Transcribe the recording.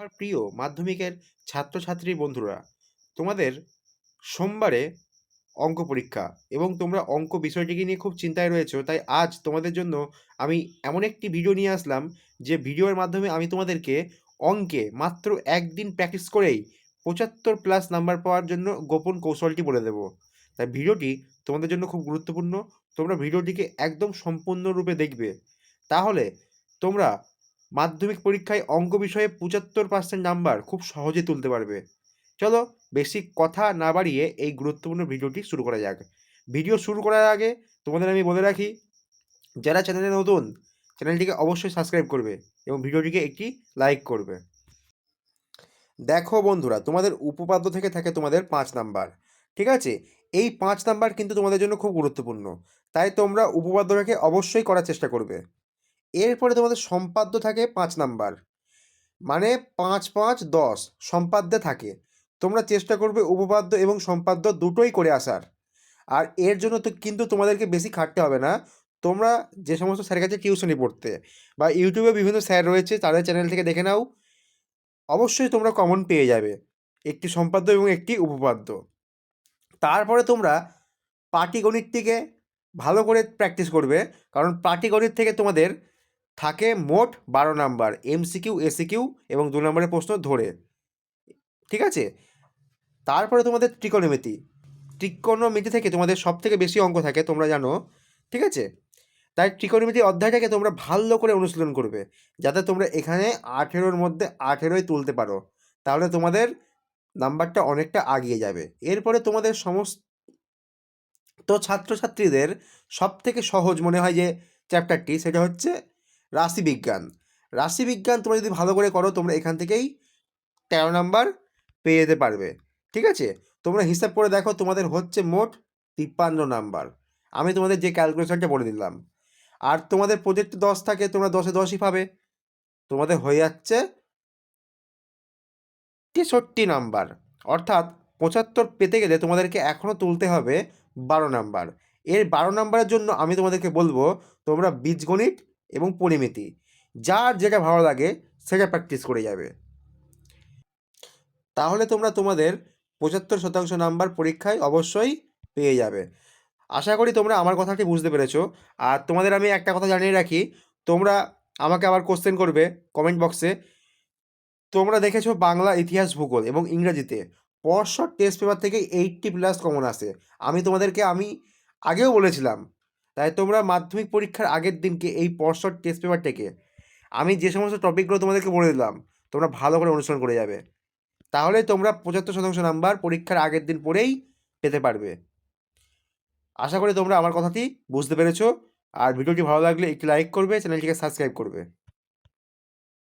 আমার প্রিয় মাধ্যমিকের ছাত্রছাত্রী বন্ধুরা, তোমাদের সোমবারে অঙ্ক পরীক্ষা এবং তোমরা অঙ্ক বিষয়টিকে নিয়ে খুব চিন্তায় রয়েছো। তাই আজ তোমাদের জন্য আমি এমন একটি ভিডিও নিয়ে আসলাম, যে ভিডিওর মাধ্যমে আমি তোমাদেরকে অঙ্কে মাত্র একদিন প্র্যাকটিস করেই 75+ নাম্বার পাওয়ার জন্য গোপন কৌশলটি বলে দেব। তাই ভিডিওটি তোমাদের জন্য খুব গুরুত্বপূর্ণ। তোমরা ভিডিওটিকে একদম সম্পূর্ণরূপে দেখবে, তাহলে তোমরা মাধ্যমিক পরীক্ষায় অঙ্ক বিষয়ে 75% নাম্বার খুব সহজে তুলতে পারবে। চলো, বেশি কথা না বাড়িয়ে এই গুরুত্বপূর্ণ ভিডিওটি শুরু করা যাক। ভিডিও শুরু করার আগে তোমাদের আমি বলে রাখি, যারা চ্যানেলে নতুন, চ্যানেলটিকে অবশ্যই সাবস্ক্রাইব করবে এবং ভিডিওটিকে একটি লাইক করবে। দেখো বন্ধুরা, তোমাদের উপপাদ্য থেকে থাকে তোমাদের 5 নাম্বার। ঠিক আছে, এই 5 নাম্বার কিন্তু তোমাদের জন্য খুব গুরুত্বপূর্ণ। তাই তোমরা উপপাদ্যটাকে অবশ্যই করার চেষ্টা করবে। এরপরে তোমাদের সম্পাদ্য থাকে 5 নাম্বার, মানে 5 5 10 সম্পাদ্যে থাকে। তোমরা চেষ্টা করবে উপপাদ্য এবং সম্পাদ্য দুটোই করে আসার। আর এর জন্য তো কিন্তু তোমাদেরকে বেশি খাটতে হবে না। তোমরা যে সমস্ত স্যারের কাছে টিউশনি পড়তে বা ইউটিউবে বিভিন্ন স্যার রয়েছে, তাদের চ্যানেল থেকে দেখে নাও, অবশ্যই তোমরা কমন পেয়ে যাবে একটি সম্পাদ্য এবং একটি উপপাদ্য। তারপরে তোমরা পাটিগণিতটিকে ভালো করে প্র্যাকটিস করবে, কারণ পাটিগণিত থেকে তোমাদের থাকে মোট 12 নাম্বার এমসিকিউ, এসিকিউ এবং 2 নম্বরের প্রশ্ন ধরে। ঠিক আছে, তারপরে তোমাদের ত্রিকোণমিতি থেকে তোমাদের সব থেকে বেশি অঙ্ক থাকে, তোমরা জানো। ঠিক আছে, তাই ত্রিকোণমিতি অধ্যায়টাকে তোমরা ভালো করে অনুশীলন করবে, যাতে তোমরা এখানে 18-র মধ্যে 18ই তুলতে পারো। তাহলে তোমাদের নাম্বারটা অনেকটা আগিয়ে যাবে। এরপরে তোমাদের সমস্ত ছাত্রছাত্রীদের সব থেকে সহজ মনে হয় যে চ্যাপ্টারটি, সেটা হচ্ছে রাশিবিজ্ঞান। রাশিবিজ্ঞান তোমরা যদি ভালো করে করো, তোমরা এখান থেকেই 13 নাম্বার পেয়ে যেতে পারবে। ঠিক আছে, তোমরা হিসাব করে দেখো, তোমাদের হচ্ছে মোট 53 নাম্বার। আমি তোমাদের যে ক্যালকুলেশনটা বলে দিলাম। আর তোমাদের প্রজেক্ট 10 থাকে, তোমরা 10-এ 10ই পাবে। তোমাদের হয়ে যাচ্ছে 63 নাম্বার। অর্থাৎ 75 পেতে গেলে তোমাদেরকে এখনও তুলতে হবে 12 নাম্বার। এর 12 নাম্বারের জন্য আমি তোমাদেরকে বলবো, তোমরা বীজগণিত এবং পরিমিতি, যার যেটা ভালো লাগে সেটা প্র্যাকটিস করে যাবে। তাহলে তোমরা তোমাদের 75% নাম্বার পরীক্ষায় অবশ্যই পেয়ে যাবে। আশা করি তোমরা আমার কথাটি বুঝতে পেরেছো। আর তোমাদের আমি একটা কথা জানিয়ে রাখি, তোমরা আমাকে আবার কোশ্চেন করবে কমেন্ট বক্সে। তোমরা দেখেছো বাংলা, ইতিহাস, ভূগোল এবং ইংরেজিতে পরশর টেস্ট পেপার থেকে 80+ কমন আসে। আমি আগেও বলেছিলাম। তাই তোমরা মাধ্যমিক পরীক্ষার আগের দিনকে এই পরশর টেস্ট পেপার থেকে আমি যে সমস্ত টপিকগুলো তোমাদেরকে বলে দিলাম, তোমরা ভালো করে অনুসরণ করে যাবে। তাহলে তোমরা 75% নাম্বার পরীক্ষার আগের দিন পড়েই পেতে পারবে। আশা করি তোমরা আমার কথাটি বুঝতে পেরেছো। আর ভিডিওটি ভালো লাগলে একটি লাইক করবে, চ্যানেলটিকে সাবস্ক্রাইব করবে।